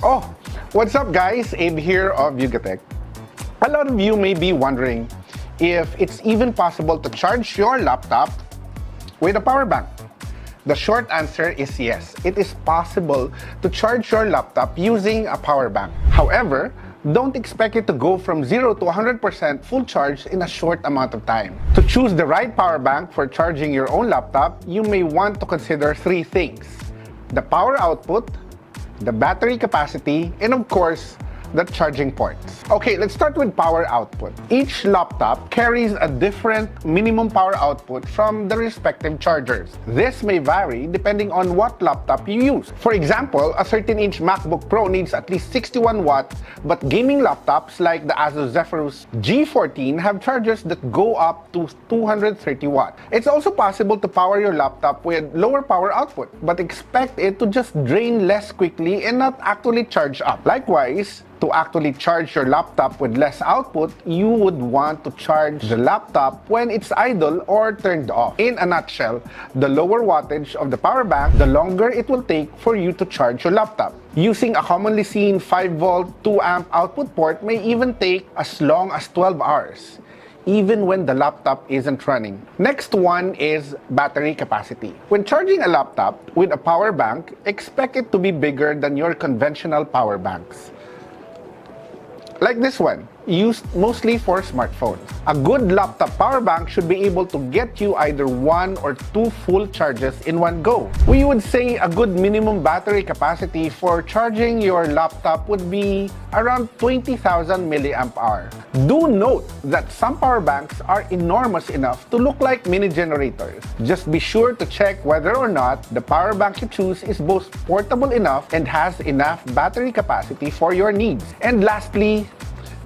Oh, what's up guys? Abe here of YooGatech. A lot of you may be wondering if it's even possible to charge your laptop with a power bank. The short answer is yes, it is possible to charge your laptop using a power bank. However, don't expect it to go from 0 to 100% full charge in a short amount of time. To choose the right power bank for charging your own laptop, you may want to consider three things: the power output, the battery capacity, and of course, the charging ports. Okay, let's start with power output. Each laptop carries a different minimum power output from the respective chargers. This may vary depending on what laptop you use. For example, a 13-inch MacBook Pro needs at least 61 watts, but gaming laptops like the Asus Zephyrus G14 have chargers that go up to 230 watts. It's also possible to power your laptop with lower power output, but expect it to just drain less quickly and not actually charge up. Likewise, to actually charge your laptop with less output, you would want to charge the laptop when it's idle or turned off. In a nutshell, the lower wattage of the power bank, the longer it will take for you to charge your laptop. Using a commonly seen 5-volt 2-amp output port may even take as long as 12 hours, even when the laptop isn't running. Next one is battery capacity. When charging a laptop with a power bank, expect it to be bigger than your conventional power banks, like this one, used mostly for smartphones. A good laptop power bank should be able to get you either 1 or 2 full charges in one go. We would say a good minimum battery capacity for charging your laptop would be around 20,000 milliamp hour. Do note that some power banks are enormous enough to look like mini generators. Just be sure to check whether or not the power bank you choose is both portable enough and has enough battery capacity for your needs. And lastly,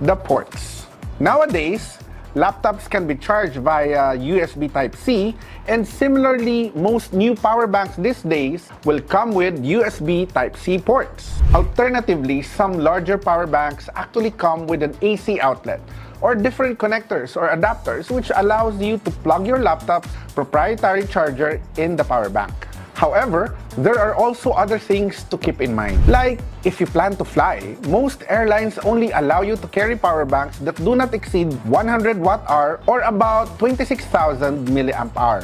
the ports. Nowadays, laptops can be charged via USB Type-C, and similarly, most new power banks these days will come with USB Type-C ports. Alternatively, some larger power banks actually come with an AC outlet or different connectors or adapters, which allows you to plug your laptop's proprietary charger in the power bank. However, there are also other things to keep in mind. Like, if you plan to fly, most airlines only allow you to carry power banks that do not exceed 100 watt-hour or about 26,000 milliamp hour.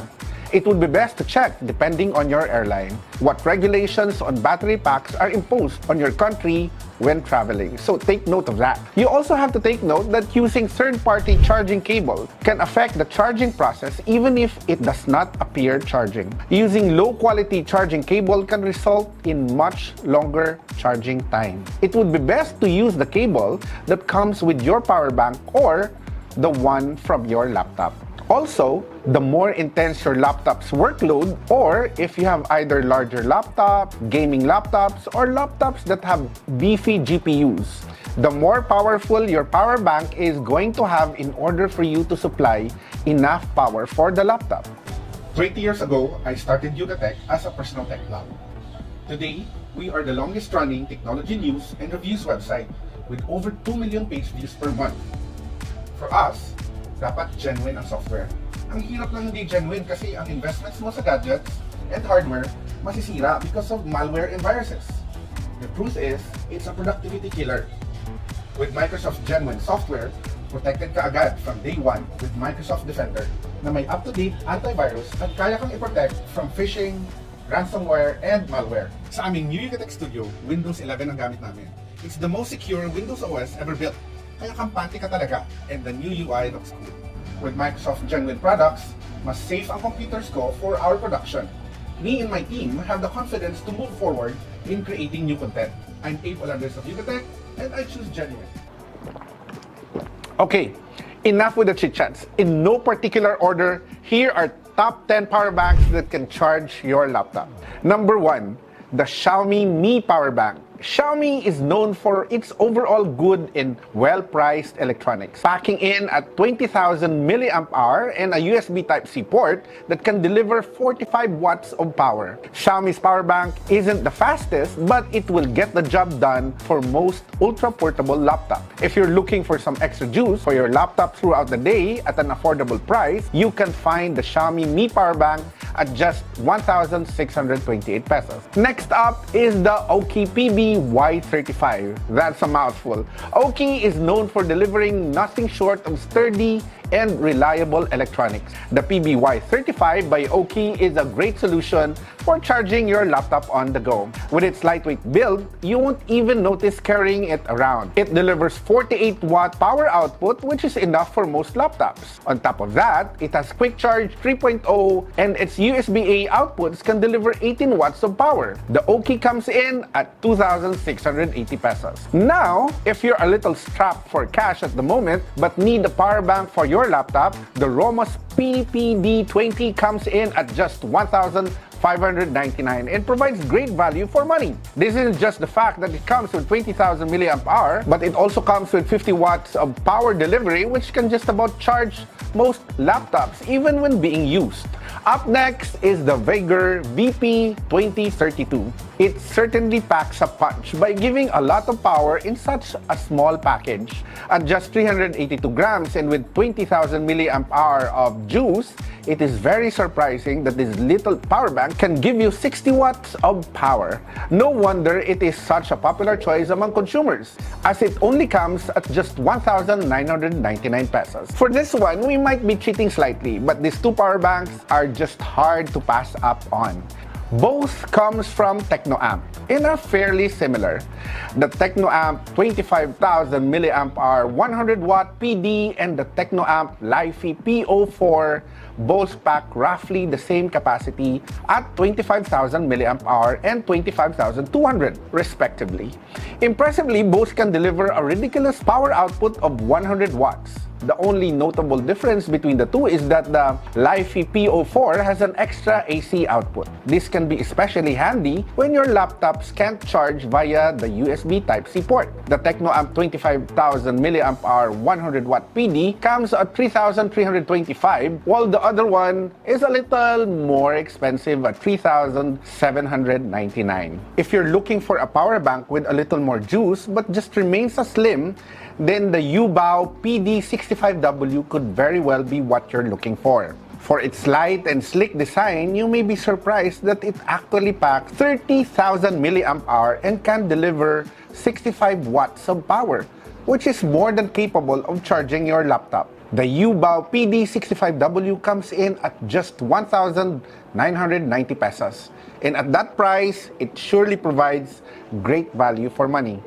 It would be best to check, depending on your airline, what regulations on battery packs are imposed on your country when traveling. So take note of that. You also have to take note that using third-party charging cable can affect the charging process even if it does not appear charging. Using low-quality charging cable can result in much longer charging time. It would be best to use the cable that comes with your power bank or the one from your laptop. Also, the more intense your laptop's workload, or if you have either larger laptop, gaming laptops, or laptops that have beefy GPUs, the more powerful your power bank is going to have in order for you to supply enough power for the laptop. 20 years ago, I started YooGatech as a personal tech blog. Today, we are the longest running technology news and reviews website with over 2 million page views per month. For us, dapat genuine ang software. Ang hirap lang hindi genuine kasi ang investments mo sa gadgets and hardware masisira because of malware and viruses. The truth is, it's a productivity killer. With Microsoft Genuine Software, protected ka agad from day one with Microsoft Defender na may up-to-date antivirus at kaya kang i-protect from phishing, ransomware, and malware. Sa aming new YooGatech Studio, Windows 11 ang gamit namin. It's the most secure Windows OS ever built. Kaya kampante ka talaga, and the new UI looks cool. With Microsoft Genuine products, mas safe ang computers ko for our production. Me and my team have the confidence to move forward in creating new content. I'm Abe of YooGatech, and I choose Genuine. Okay, enough with the chit-chats. In no particular order, here are top 10 power banks that can charge your laptop. Number 1, the Xiaomi Mi Powerbank. Xiaomi is known for its overall good and well-priced electronics, packing in at 20,000 milliamp hour and a USB Type-C port that can deliver 45 watts of power. Xiaomi's power bank isn't the fastest, but it will get the job done for most ultra-portable laptops. If you're looking for some extra juice for your laptop throughout the day at an affordable price, you can find the Xiaomi Mi Powerbank at just 1,628 pesos. Next up is the Aukey PBY PBY35. That's a mouthful. Aukey is known for delivering nothing short of sturdy and reliable electronics. The PBY35 by Aukey is a great solution for charging your laptop on the go. With its lightweight build, you won't even notice carrying it around. It delivers 48-watt power output, which is enough for most laptops. On top of that, it has Quick Charge 3.0, and its USB-A outputs can deliver 18 watts of power. The Aukey comes in at 2,680 pesos. Now, if you're a little strapped for cash at the moment but need a power bank for your laptop, the ROMOSS PD comes in at just 1,599 and provides great value for money. This isn't just the fact that it comes with 20,000 mAh, but it also comes with 50 watts of power delivery, which can just about charge most laptops even when being used. Up next is the Veger VP2032. It certainly packs a punch by giving a lot of power in such a small package. At just 382 grams and with 20,000 mAh of juice, it is very surprising that this little power bank can give you 60 watts of power. No wonder it is such a popular choice among consumers, as it only comes at just 1,999 pesos. For this one, we might be cheating slightly, but these two power banks are just hard to pass up on. Both comes from Technoamp and are fairly similar. The Technoamp 25,000 mAh 100-watt PD and the Technoamp LifePo4 both pack roughly the same capacity at 25,000 mAh and 25,200 respectively. Impressively, both can deliver a ridiculous power output of 100 watts. The only notable difference between the two is that the LifePo4 has an extra AC output. This can be especially handy when your laptops can't charge via the USB Type-C port. The Technoamp 25,000 mAh 100-watt PD comes at 3,325, while the other one is a little more expensive at 3,799. If you're looking for a power bank with a little more juice but just remains as slim, then the YooBao PD65W could very well be what you're looking for. For its light and sleek design, you may be surprised that it actually packs 30,000 mAh and can deliver 65 watts of power, which is more than capable of charging your laptop. The YooBao PD65W comes in at just 1,990 pesos. And at that price, it surely provides great value for money.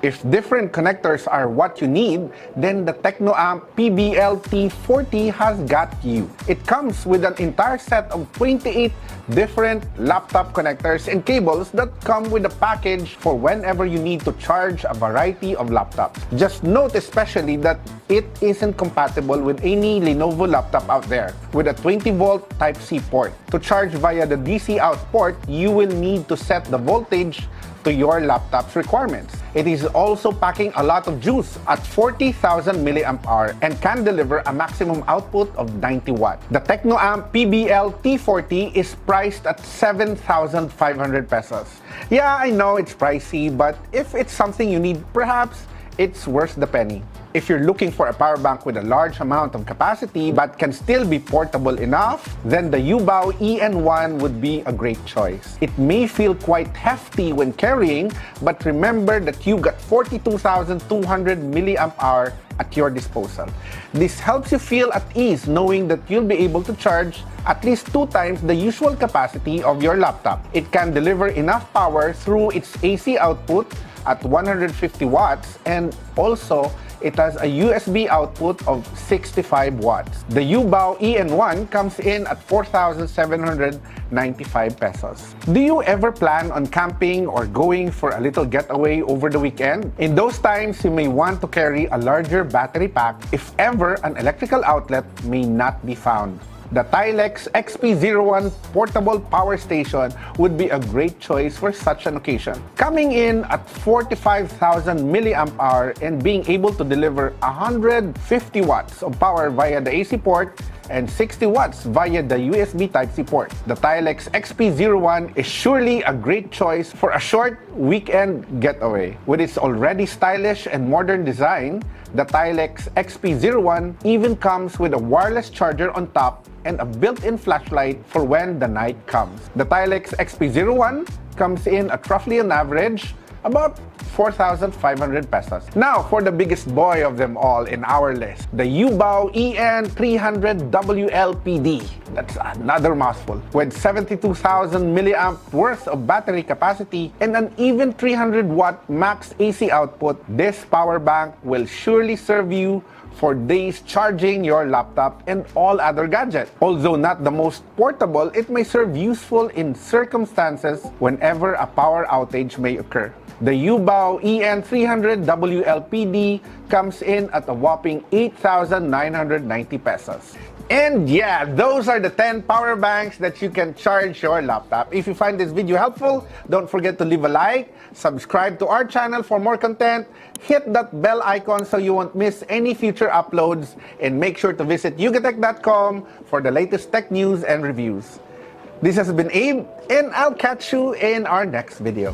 If different connectors are what you need, then the Technoamp PBLT40 has got you. It comes with an entire set of 28 different laptop connectors and cables that come with a package for whenever you need to charge a variety of laptops. Just note especially that it isn't compatible with any Lenovo laptop out there with a 20-volt Type-C port. To charge via the DC out port, you will need to set the voltage to your laptop's requirements. It is also packing a lot of juice at 40,000 mAh and can deliver a maximum output of 90 watts. The Technoamp PBLT40 is priced at 7,500 pesos. Yeah, I know it's pricey, but if it's something you need, perhaps it's worth the penny. If you're looking for a power bank with a large amount of capacity but can still be portable enough, then the YooBao EN1 would be a great choice. It may feel quite hefty when carrying, but remember that you got 42,200 mAh at your disposal. This helps you feel at ease knowing that you'll be able to charge at least 2 times the usual capacity of your laptop. It can deliver enough power through its AC output at 150 watts, and also it has a USB output of 65 watts. The YooBao EN1 comes in at 4,795 pesos. Do you ever plan on camping or going for a little getaway over the weekend? In those times, you may want to carry a larger battery pack if ever an electrical outlet may not be found. The Tylex XP01 portable power station would be a great choice for such an occasion. Coming in at 45,000 mAh and being able to deliver 150 watts of power via the AC port and 60 watts via the USB Type-C port. The Tylex XP01 is surely a great choice for a short weekend getaway. With its already stylish and modern design, the Tylex XP01 even comes with a wireless charger on top and a built-in flashlight for when the night comes. The Tylex XP01 comes in at roughly on average about 4,500 pesos. Now, for the biggest boy of them all in our list, the YooBao EN300WLPD. That's another mouthful. With 72,000 milliamp worth of battery capacity and an even 300 watt max AC output, this power bank will surely serve you for days charging your laptop and all other gadgets. Although not the most portable, it may serve useful in circumstances whenever a power outage may occur. The YooBao EN300WLPD comes in at a whopping 8,990 pesos. And yeah, those are the 10 power banks that you can charge your laptop. If you find this video helpful, don't forget to leave a like, subscribe to our channel for more content, hit that bell icon so you won't miss any future uploads, and make sure to visit yookatech.com for the latest tech news and reviews. This has been Abe, and I'll catch you in our next video.